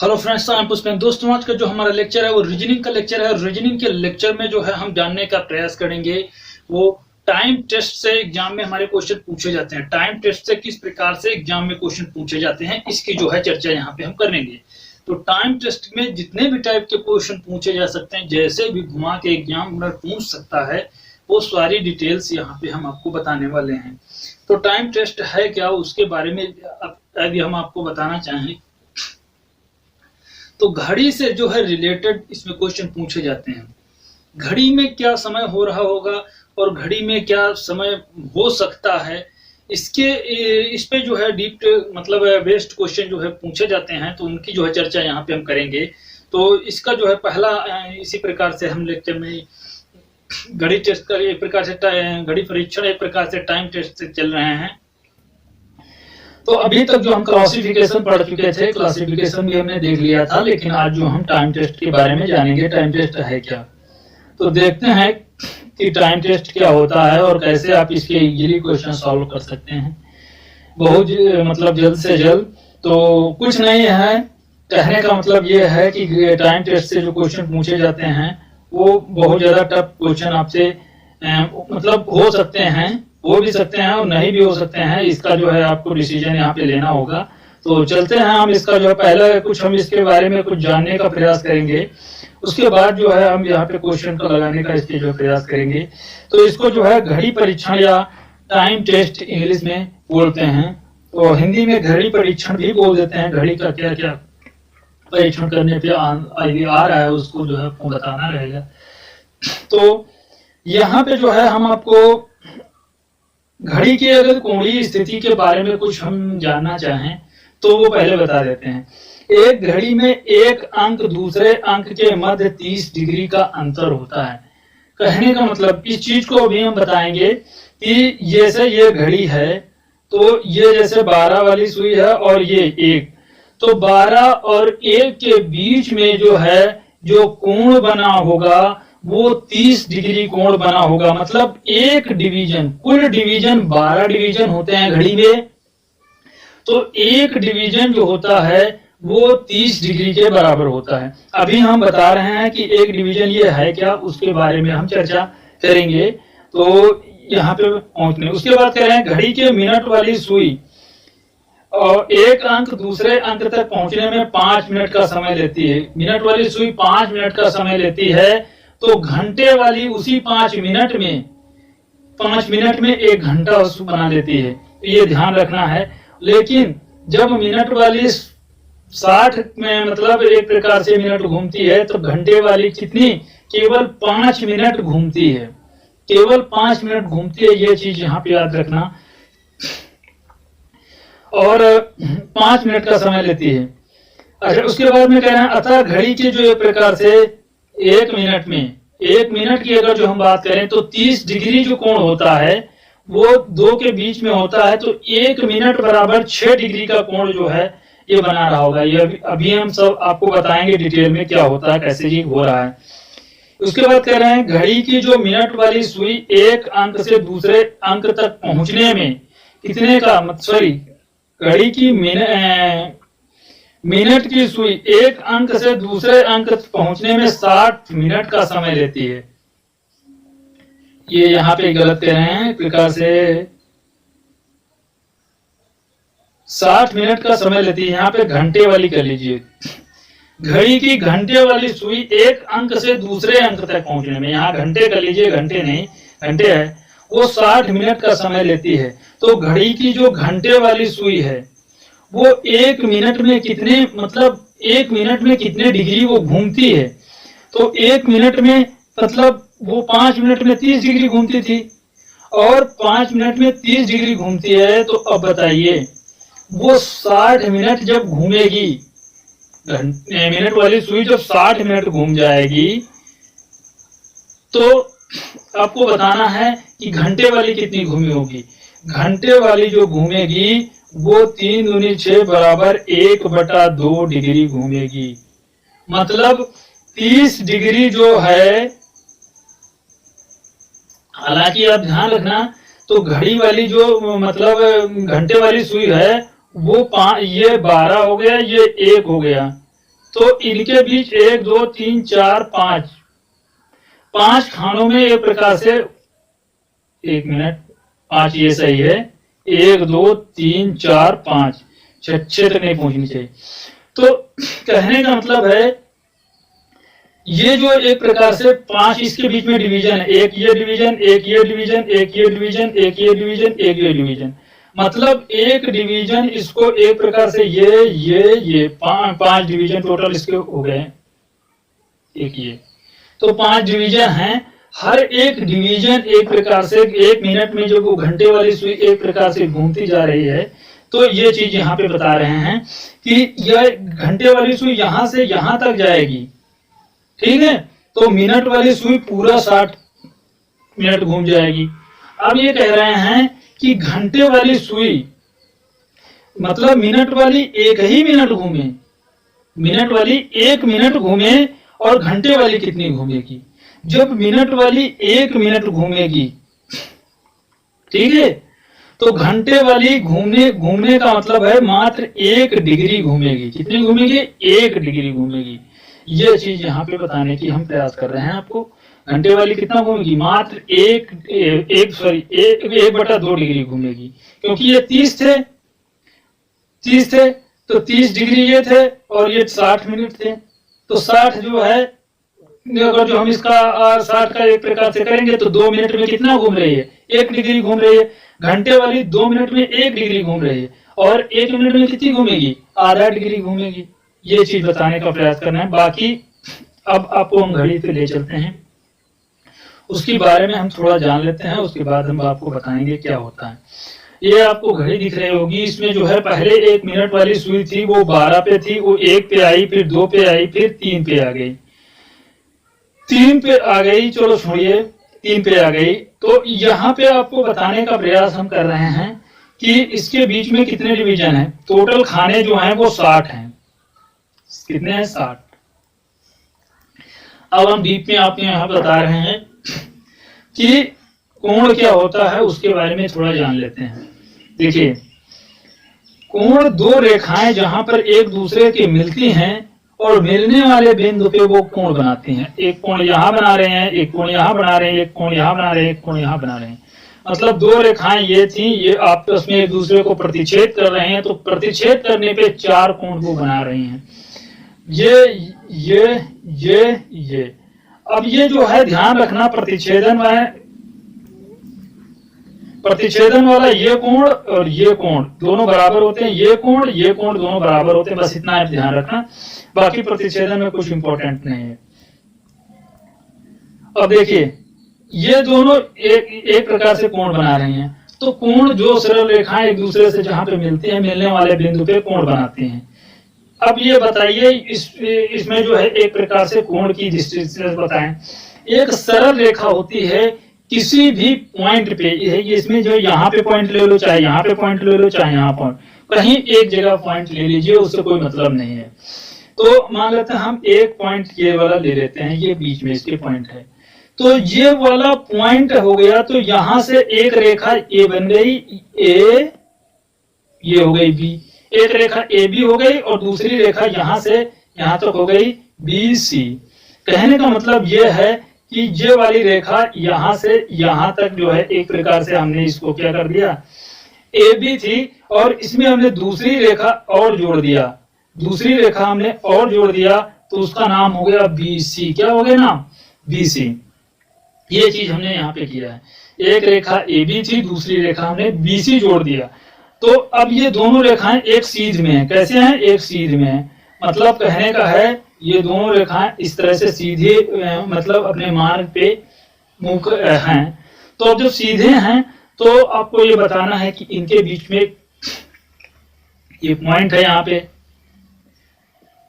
Hello friends, मैं पुष्पेंद्र। दोस्तों, आज का जो हमारा लेक्चर है वो रीजनिंग का लेक्चर है। रीजनिंग के लेक्चर में जो है हम जानने का प्रयास करेंगे वो टाइम टेस्ट से एग्जाम में हमारे क्वेश्चन पूछे जाते हैं। टाइम टेस्ट से किस प्रकार से एग्जाम में क्वेश्चन पूछे जाते हैं, इसकी जो है चर्चा यहाँ पे हम करेंगे। तो टाइम टेस्ट में जितने भी टाइप के क्वेश्चन पूछे जा सकते हैं, जैसे भी घुमा के एग्जामिनर पूछ सकता है, वो सारी डिटेल्स यहाँ पे हम आपको बताने वाले हैं। तो टाइम टेस्ट है क्या, उसके बारे में अभी हम आपको बताना चाहें तो घड़ी से जो है रिलेटेड इसमें क्वेश्चन पूछे जाते हैं। घड़ी में क्या समय हो रहा होगा और घड़ी में क्या समय हो सकता है, इस पे जो है डीप मतलब बेस्ड क्वेश्चन जो है पूछे जाते हैं। तो उनकी जो है चर्चा यहाँ पे हम करेंगे। तो इसका जो है पहला इसी प्रकार से हम लेक्चर में घड़ी टेस्ट का एक प्रकार से घड़ी परीक्षण एक प्रकार से टाइम टेस्ट से चल रहे हैं। तो अभी तक जो हम क्लासिफिकेशन पढ़ चुके थे, क्लासिफिकेशन भी हमने देख लिया था, लेकिन आज जो हम टाइम टेस्ट के बारे में जानेंगे, टाइम टेस्ट है क्या। तो देखते हैं कि टाइम टेस्ट क्या होता है और कैसे आप इसके इजीली क्वेश्चन सॉल्व कर सकते हैं बहुत मतलब जल्द से जल्द। तो कुछ नहीं है, कहने का मतलब ये है कि टाइम टेस्ट से जो क्वेश्चन पूछे जाते हैं वो बहुत ज्यादा टफ क्वेश्चन आपसे मतलब हो सकते हैं, हो भी सकते हैं और नहीं भी हो सकते हैं। इसका जो है आपको डिसीजन यहाँ पे लेना होगा। तो चलते हैं हम इसका जो है पहले कुछ हम इसके बारे में कुछ जानने का प्रयास करेंगे, उसके बाद जो है हम यहाँ पे क्वेश्चन को लगाने का इसके जो प्रयास करेंगे। तो इसको जो है घड़ी परीक्षण या टाइम टेस्ट इंग्लिश में बोलते हैं, तो हिंदी में घड़ी परीक्षण भी बोल देते हैं। घड़ी का क्या क्या परीक्षण करने पे आ रहा है उसको जो है आपको बताना रहेगा। तो यहाँ पे जो है हम आपको घड़ी की अगर कोणीय स्थिति के बारे में कुछ हम जानना चाहें तो वो पहले बता देते हैं। एक घड़ी में एक अंक दूसरे अंक के मध्य 30 डिग्री का अंतर होता है। कहने का मतलब इस चीज को अभी हम बताएंगे कि जैसे ये घड़ी है तो ये जैसे 12 वाली सुई है और ये 1, तो 12 और 1 के बीच में जो है जो कोण बना होगा वो 30 डिग्री कोण बना होगा। मतलब एक डिवीजन, कुल डिवीजन 12 डिवीजन होते हैं घड़ी में, तो एक डिवीजन जो होता है वो 30 डिग्री के बराबर होता है। अभी हम बता रहे हैं कि एक डिवीजन ये है क्या, उसके बारे में हम चर्चा करेंगे। तो यहाँ पे पहुंचने उसके बाद कह रहे हैं घड़ी के मिनट वाली सुई और एक अंक दूसरे अंक तक पहुंचने में 5 मिनट का समय लेती है। मिनट वाली सुई 5 मिनट का समय लेती है, तो घंटे वाली उसी 5 मिनट में 1 घंटा बना देती है। ये ध्यान रखना है। लेकिन जब मिनट वाली 60 में मतलब एक प्रकार से मिनट घूमती है, तो घंटे वाली कितनी, केवल 5 मिनट घूमती है, केवल 5 मिनट घूमती है। ये चीज यहाँ पे याद रखना। और 5 मिनट का समय लेती है। अच्छा, उसके बाद में कह रहे हैं अतः घड़ी के जो एक प्रकार से एक मिनट की अगर जो हम बात करें तो 30 डिग्री जो कोण होता है वो 2 के बीच में होता है, तो 1 मिनट बराबर 6 डिग्री का कोण जो है ये बना रहा होगा। ये अभी हम सब आपको बताएंगे डिटेल में क्या होता है, कैसे ये हो रहा है। उसके बाद कह रहे हैं घड़ी की जो मिनट वाली सुई एक अंक से दूसरे अंक तक पहुंचने में कितने का घड़ी की मिनट की सुई एक अंक से दूसरे अंक तक पहुंचने में 60 मिनट का समय लेती है। ये यहाँ पे गलत कह रहे हैं, एक प्रकार से 60 मिनट का समय लेती है। यहाँ पे घंटे वाली कर लीजिए। घड़ी की घंटे वाली सुई एक अंक से दूसरे अंक तक पहुंचने में, यहाँ घंटे कर लीजिए, घंटे नहीं, घंटे है, वो 60 मिनट का समय लेती है। तो घड़ी की जो घंटे वाली सुई है वो 1 मिनट में कितने, मतलब 1 मिनट में कितने डिग्री वो घूमती है। तो 1 मिनट में मतलब वो 5 मिनट में 30 डिग्री घूमती थी और 5 मिनट में 30 डिग्री घूमती है। तो अब बताइए वो 60 मिनट जब घूमेगी, मिनट वाली सुई जब 60 मिनट घूम जाएगी, तो आपको बताना है कि घंटे वाली कितनी घूमी होगी। घंटे वाली जो घूमेगी वो 3 दूनी 6 बराबर 1/2 डिग्री घूमेगी। मतलब 30 डिग्री जो है, हालांकि आप ध्यान रखना, तो घड़ी वाली जो मतलब घंटे वाली सुई है वो ये 12 हो गया, ये 1 हो गया, तो इनके बीच 1 2 3 4 5 5 खानों में एक प्रकार से, 1 मिनट, 5 ये सही है, 1 2 3 4 5 6 तक नहीं पहुंचनी चाहिए। तो कहने का मतलब है ये जो एक प्रकार से 5 इसके बीच में डिवीजन है, एक ये डिवीजन, एक ये डिवीजन, एक ये डिवीजन, एक ये डिवीजन, एक ये डिवीजन, मतलब एक डिवीजन इसको एक प्रकार से ये 5 डिवीजन टोटल इसके हो गए, एक ये, तो 5 डिवीजन हैं। हर एक डिवीजन एक प्रकार से 1 मिनट में जो वो घंटे वाली सुई एक प्रकार से घूमती जा रही है। तो ये चीज यहाँ पे बता रहे हैं कि यह घंटे वाली सुई यहां से यहां तक जाएगी, ठीक है, तो मिनट वाली सुई पूरा 60 मिनट घूम जाएगी। अब ये कह रहे हैं कि घंटे वाली सुई मतलब मिनट वाली 1 ही मिनट घूमे, मिनट वाली 1 मिनट घूमे, और घंटे वाली कितनी घूमेगी? जब मिनट वाली 1 मिनट घूमेगी, ठीक है, तो घंटे वाली घूमने का मतलब है मात्र 1 डिग्री घूमेगी। कितनी घूमेगी? 1 डिग्री घूमेगी। ये चीज यहाँ पे बताने की हम प्रयास कर रहे हैं आपको। घंटे वाली कितना घूमेगी? मात्र 1/2 डिग्री घूमेगी, क्योंकि ये 30 थे तो 30 डिग्री ये थे और ये 60 मिनट थे, तो 60 जो है, अगर जो हम इसका 60 का एक प्रकार से करेंगे तो 2 मिनट में कितना घूम रही है? 1 डिग्री घूम रही है। घंटे वाली 2 मिनट में 1 डिग्री घूम रही है, और 1 मिनट में कितनी घूमेगी? आधा डिग्री घूमेगी। ये चीज बताने का प्रयास करना है। बाकी अब आपको हम घड़ी पे ले चलते हैं, उसके बारे में हम थोड़ा जान लेते हैं, उसके बाद हम आपको बताएंगे क्या होता है। ये आपको घड़ी दिख रही होगी, इसमें जो है पहले 1 मिनट वाली सुई थी वो 12 पे थी, वो 1 पे आई, फिर 2 पे आई, फिर 3 पे आ गई, 3 पे आ गई, चलो छोड़िए, 3 पे आ गई। तो यहाँ पे आपको बताने का प्रयास हम कर रहे हैं कि इसके बीच में कितने डिवीजन है। टोटल खाने जो हैं वो 60 हैं। कितने हैं? 60। अब हम डीप में आपको यहाँ बता रहे हैं कि कोण क्या होता है, उसके बारे में थोड़ा जान लेते हैं। देखिए, कोण 2 रेखाएं जहां पर एक दूसरे के मिलती हैं और मिलने वाले बिंदु पे वो कोण बनाती हैं। एक कोण यहां बना रहे हैं, एक कोण यहां बना रहे हैं, एक कोण यहां बना रहे हैं, एक कोण यहां बना रहे हैं। मतलब 2 रेखाएं ये थी, ये आपस में एक दूसरे को प्रतिच्छेद कर रहे हैं, तो प्रतिच्छेद करने पे 4 कोण वो बना रही हैं। ये अब ये जो है ध्यान रखना, प्रतिच्छेदन वाला ये कोण और ये कोण दोनों बराबर होते हैं, ये कोण दोनों बराबर होते हैं, बस इतना आप ध्यान रखना। बाकी प्रतिच्छेदन में कुछ इंपॉर्टेंट नहीं है। अब देखिए, ये दोनों एक प्रकार से कोण बना रही हैं। तो कोण जो सरल रेखाएं एक दूसरे से जहां पे मिलती हैं, मिलने वाले बिंदु पे कोण बनाती हैं। अब ये बताइए, इसमें जो है एक प्रकार से कोण की दृष्टि बताएं। एक सरल रेखा होती है किसी भी पॉइंट पे, इसमें जो यहाँ पे पॉइंट ले लो, चाहे यहाँ पे पॉइंट ले लो, चाहे यहाँ पॉइंट, कहीं एक जगह पॉइंट ले लीजिए, उससे कोई मतलब नहीं है। तो मान लेते हैं हम एक पॉइंट ये वाला ले लेते हैं, ये बीच में इसके पॉइंट है, तो ये वाला पॉइंट हो गया। तो यहां से एक रेखा ए बन गई, ए, ये हो गई बी, एक रेखा ए बी हो गई, और दूसरी रेखा यहां से यहां तक हो गई बी सी। कहने का मतलब ये है कि ये वाली रेखा यहां से यहां तक जो है एक प्रकार से हमने इसको क्या कर दिया, ए बी थी, और इसमें हमने दूसरी रेखा और जोड़ दिया, दूसरी रेखा हमने और जोड़ दिया, तो उसका नाम हो गया बी सी। क्या हो गया नाम? B C. ये चीज हमने यहाँ पे किया है। एक रेखा ए बी थी, दूसरी रेखा हमने बी सी जोड़ दिया। तो अब ये दोनों रेखाएं एक सीध में है। कैसे हैं? एक सीध में है। मतलब कहने का है ये दोनों रेखाएं इस तरह से सीधे मतलब अपने मार्ग पे मुख हैं। तो अब जो सीधे हैं तो आपको ये बताना है कि इनके बीच में ये पॉइंट है यहाँ पे,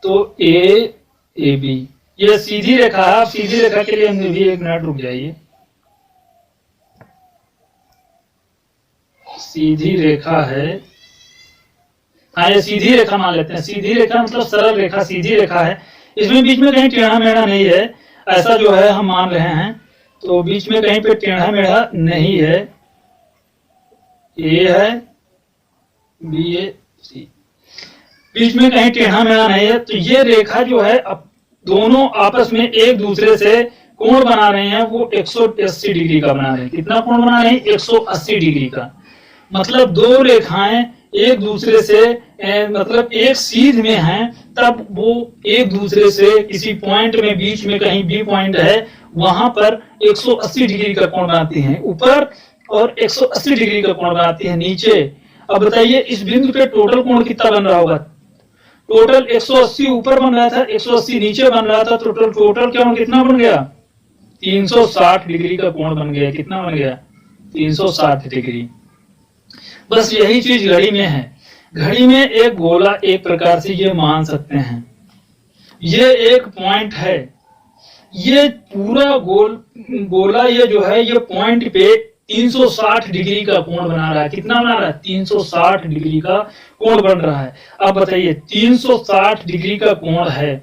तो ए बी, ये सीधी रेखा है। सीधी रेखा के लिए हमने भी 1 मिनट रुक जाइए। सीधी रेखा है, हाँ ये सीधी रेखा मान लेते हैं। सीधी रेखा मतलब सरल रेखा, सीधी रेखा है, इसमें बीच में कहीं टेढ़ा मेढ़ा नहीं है, ऐसा जो है हम मान रहे हैं। तो बीच में कहीं पे टेढ़ा मेढ़ा नहीं है, ए है, बी है, सी। बीच में कहीं टेढ़ा मेढ़ा नहीं है, तो ये रेखा जो है अब दोनों आपस में एक दूसरे से कोण बना रहे हैं, वो 180 डिग्री का बना रहे हैं। कितना कोण बना रहे हैं? 180 डिग्री का। मतलब दो रेखाएं एक दूसरे से मतलब एक सीध में हैं, तब वो एक दूसरे से किसी पॉइंट में, बीच में कहीं बी पॉइंट है, वहां पर 180 डिग्री का कोण बनाती हैं ऊपर, और 180 डिग्री का कोण बनाती है नीचे। अब बताइए इस बिंदु पे टोटल कोण कितना बन रहा होगा? टोटल 180 ऊपर बन रहा था, 180 नीचे बन रहा था, तो टोटल कोण कितना बन गया? 360 डिग्री का कोण बन गया। कितना बन गया? 360 डिग्री। बस यही चीज घड़ी में है। घड़ी में एक गोला एक प्रकार से ये मान सकते हैं, ये एक पॉइंट है, ये पूरा गोला ये जो है ये पॉइंट पे 360 डिग्री का कोण बना रहा है। कितना बना रहा है? 360 डिग्री का कोण बन रहा है। अब बताइए 360 डिग्री का कोण है,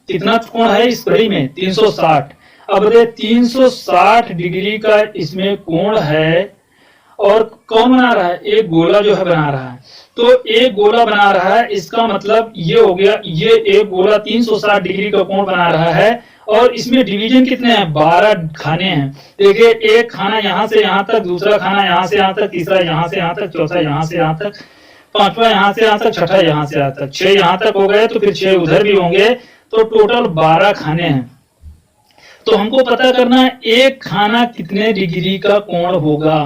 कितना कोण है इस घड़ी में? 360। अब बताइए 360 डिग्री का इसमें कोण है, और कौन बना रहा है? एक गोला जो है बना रहा है। तो एक गोला बना रहा है, इसका मतलब ये हो गया, ये एक गोला 360 डिग्री का कोण बना रहा है, और इसमें डिवीजन कितने हैं? 12 खाने हैं। देखिए एक खाना यहां से यहां तक, दूसरा खाना यहां से यहां तक, तीसरा यहां से यहां तक, चौथा यहां से यहां तक, पांचवा यहां से यहां तक, छठा यहां से यहां तक, 6 यहां तक हो गए, तो फिर 6 उधर भी होंगे, तो टोटल 12 खाने हैं। तो हमको पता करना है एक खाना कितने डिग्री का कोण होगा।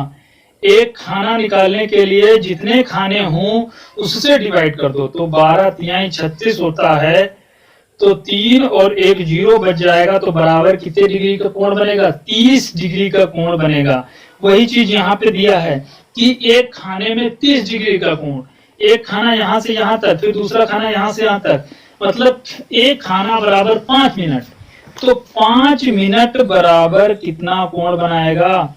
एक खाना निकालने के लिए जितने खाने हों उससे डिवाइड कर दो, तो 12 तिहाई 36 होता है, तो 3 और 1 0 बच जाएगा, तो बराबर कितने डिग्री का कोण बनेगा? 30 डिग्री का कोण बनेगा। वही चीज यहाँ पे दिया है कि एक खाने में 30 डिग्री का कोण, एक खाना यहाँ से यहाँ तक, फिर दूसरा खाना यहाँ से यहाँ तक, मतलब एक खाना बराबर 5 मिनट। तो 5 मिनट बराबर कितना कोण बनाएगा?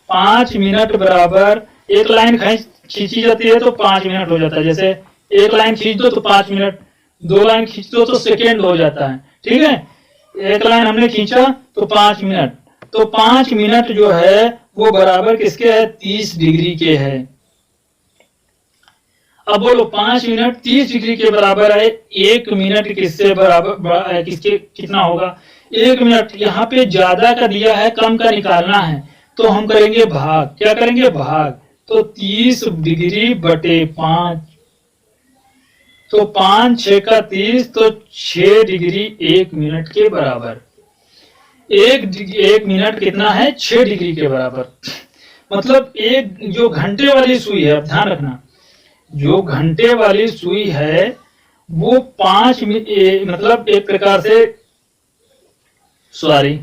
5 मिनट बराबर, एक लाइन खींची जाती है तो 5 मिनट हो जाता है। जैसे एक लाइन खींच दो तो 5 मिनट, 2 लाइन खींच दो तो सेकेंड हो जाता है। ठीक है, एक लाइन हमने खींचा तो 5 मिनट, तो 5 मिनट जो है वो बराबर किसके है? 30 डिग्री के है। अब बोलो 5 मिनट 30 डिग्री के बराबर है, 1 मिनट किससे बराबर, किसके कितना होगा? 1 मिनट। यहाँ पे ज्यादा का दिया है, कम का निकालना है, तो हम करेंगे भाग। क्या करेंगे? भाग। तो 30 डिग्री बटे 5, तो 5 6 का 30, तो 6 डिग्री 1 मिनट के बराबर। एक मिनट कितना है? 6 डिग्री के बराबर। मतलब एक जो घंटे वाली सुई है, अब ध्यान रखना, जो घंटे वाली सुई है वो 5 मतलब एक प्रकार से, सॉरी,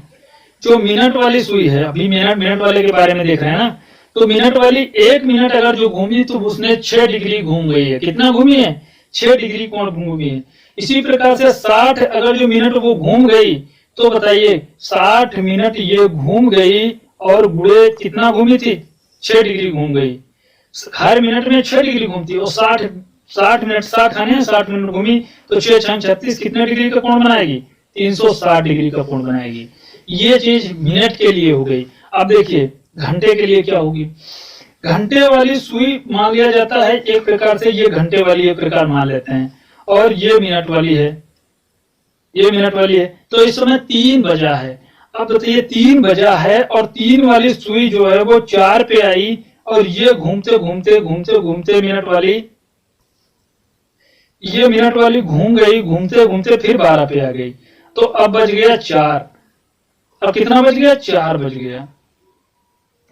जो मिनट वाली सुई है, अभी मिनट वाले के बारे में देख रहे हैं ना, तो मिनट वाली 1 मिनट अगर जो घूमी तो उसने 6 डिग्री घूम गई है। कितना घूमी है? 6 डिग्री कोण घूमी है। इसी प्रकार से 60 अगर जो मिनट वो घूम गई, तो बताइए 60 मिनट ये घूम गई, और गुड़े कितना घूमी थी? 6 डिग्री घूम गई। हर मिनट में 6 डिग्री घूमती है, और 60 मिनट 60 खाने हैं, 60 मिनट घूमी, तो 6 6 36 कितने डिग्री का कोण बनाएगी? 360 डिग्री का कोण बनाएगी। ये चीज मिनट के लिए हो गई। अब देखिए घंटे के लिए क्या होगी? घंटे वाली सुई मान लिया जाता है एक प्रकार से, ये घंटे वाली एक प्रकार मान लेते हैं, और ये मिनट वाली है, ये मिनट वाली है। तो इस समय 3 बजा है। अब बताइए 3 बजा है, और 3 वाली सुई जो है वो 4 पे आई, और ये घूमते घूमते घूमते घूमते मिनट वाली, ये मिनट वाली घूम गई, घूमते घूमते फिर 12 पे आ गई, तो अब बज गया 4। अब कितना बज गया? 4 बज गया।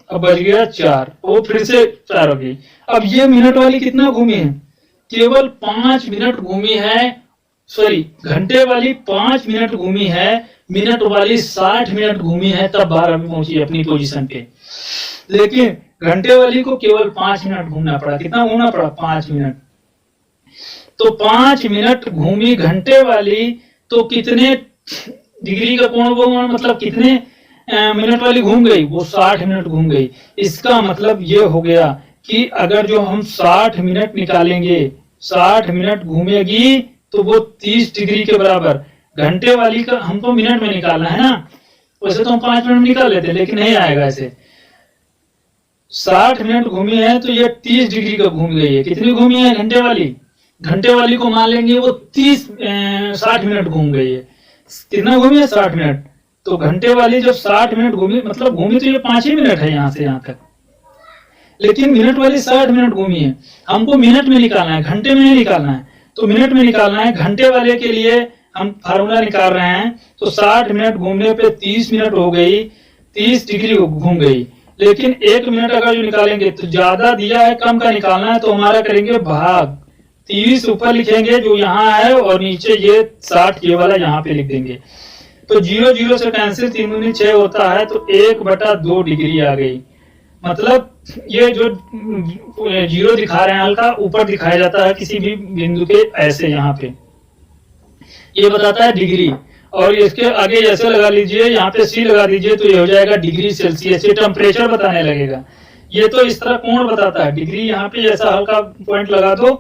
अब बज गया 4, वो फिर से 4 हो गई। अब ये मिनट वाली कितना घूमी है? केवल 5 मिनट घूमी है, सॉरी, घंटे वाली 5 मिनट घूमी है, मिनट वाली 60 मिनट घूमी है, तब 12 में पहुंची अपनी पोजीशन पे। लेकिन घंटे वाली को केवल 5 मिनट घूमना पड़ा। कितना घूमना पड़ा? 5 मिनट। तो 5 मिनट घूमी घंटे वाली, तो कितने डिग्री का कोण वो, मतलब कितने मिनट वाली घूम गई? वो 60 मिनट घूम गई। इसका मतलब ये हो गया कि अगर जो हम 60 मिनट निकालेंगे, 60 मिनट घूमेगी, तो वो 30 डिग्री के बराबर। घंटे वाली का हमको मिनट में निकालना है ना, वैसे तो हम 5 मिनट निकाल लेते, लेकिन नहीं आएगा ऐसे। 60 मिनट घूमी है तो ये 30 डिग्री का घूम गई है। कितनी घूमी है घंटे वाली? घंटे वाली को मान लेंगे वो 60 मिनट घूम गई है। कितना घूमी है? 60 मिनट। तो घंटे वाली जब 60 मिनट घूमी, मतलब घूमी तो ये 5 ही मिनट है यहाँ से यहाँ तक, लेकिन मिनट वाली 60 मिनट घूमी है। हमको मिनट में निकालना है, घंटे में नहीं निकालना है, तो मिनट में निकालना है। घंटे वाले के लिए हम फार्मूला निकाल रहे हैं, तो 60 मिनट घूमने पे 30 मिनट हो गई, 30 डिग्री घूम गई। लेकिन 1 मिनट अगर जो निकालेंगे तो ज्यादा दिया है, कम का निकालना है, तो हमारा करेंगे भाग 30 ऊपर लिखेंगे जो यहाँ है, और नीचे ये 60 ये वाला यहाँ पे लिख देंगे। तो 0 0 से कैंसिल, 3 दूनी 6 होता है, तो 1/2 डिग्री आ गई। मतलब ये जो 0 दिखा रहे हैं हल्का ऊपर दिखाया जाता है किसी भी बिंदु के, ऐसे यहाँ पे ये बताता है डिग्री, और इसके आगे ऐसे लगा लीजिए, यहाँ पे C लगा दीजिए, तो ये हो जाएगा डिग्री सेल्सियस। ये टेम्परेचर बताने लगेगा। ये तो इस तरह कोण बताता है, डिग्री यहाँ पे ऐसा हल्का पॉइंट लगा दो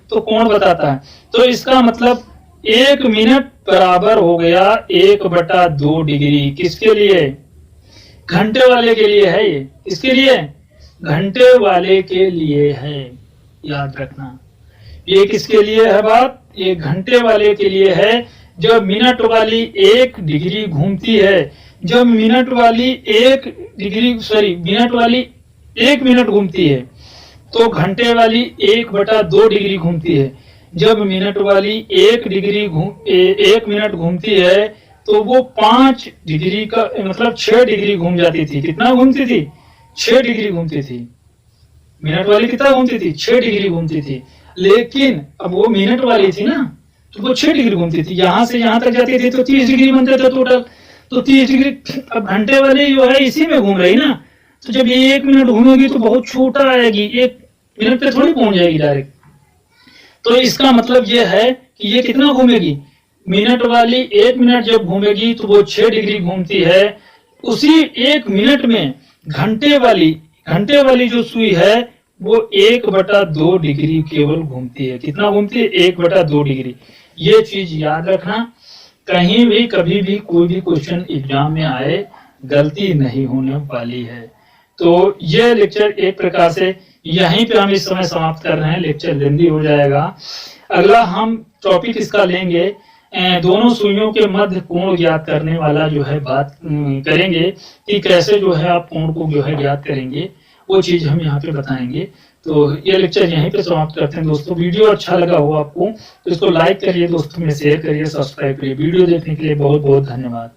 तो कोण बताता है। तो इसका मतलब 1 मिनट बराबर हो गया 1/2 डिग्री। किसके लिए? घंटे वाले के लिए है ये। किसके लिए? घंटे वाले के लिए है, याद रखना। ये किसके लिए है बात? ये घंटे वाले के लिए है। जब मिनट वाली 1 डिग्री घूमती है, जब मिनट वाली 1 मिनट घूमती है, तो घंटे वाली 1/2 डिग्री घूमती है। जब मिनट वाली 1 मिनट घूमती है, तो वो 5 डिग्री का मतलब 6 डिग्री घूम जाती थी। कितना घूमती थी? 6 डिग्री घूमती थी। मिनट वाली कितना घूमती थी? 6 डिग्री घूमती थी। लेकिन अब वो मिनट वाली थी ना, तो वो 6 डिग्री घूमती थी। यहां से यहां तक जाती थी तो 30 डिग्री बनते थे टोटल। तो 30 डिग्री अब घंटे वाली जो है इसी में घूम रही ना, तो जब ये 1 मिनट घूमेगी तो बहुत छोटा आएगी, 1 मिनट पे थोड़ी पहुंच जाएगी डायरेक्ट। तो इसका मतलब ये है कि ये कितना घूमेगी? मिनट वाली 1 मिनट जब घूमेगी तो वो 6 डिग्री घूमती है। उसी 1 मिनट में घंटे वाली जो सुई है वो 1/2 डिग्री केवल घूमती है। कितना घूमती है? 1/2 डिग्री। ये चीज याद रखना, कहीं भी कभी भी कोई भी क्वेश्चन एग्जाम में आए, गलती नहीं होने वाली है। तो ये लेक्चर एक प्रकार से यहीं पे हम इस समय समाप्त कर रहे हैं, लेक्चर लेंदी हो जाएगा। अगला हम टॉपिक इसका लेंगे, दोनों सुइयों के मध्य कोण ज्ञात करने वाला जो है बात करेंगे कि कैसे जो है आप कोण को जो है ज्ञात करेंगे, वो चीज हम यहाँ पे बताएंगे। तो ये लेक्चर यहीं पे समाप्त करते हैं दोस्तों। वीडियो अच्छा लगा हो आपको तो इसको लाइक करिए, दोस्तों में शेयर करिए, सब्सक्राइब करिए। वीडियो देखने के लिए बहुत बहुत धन्यवाद।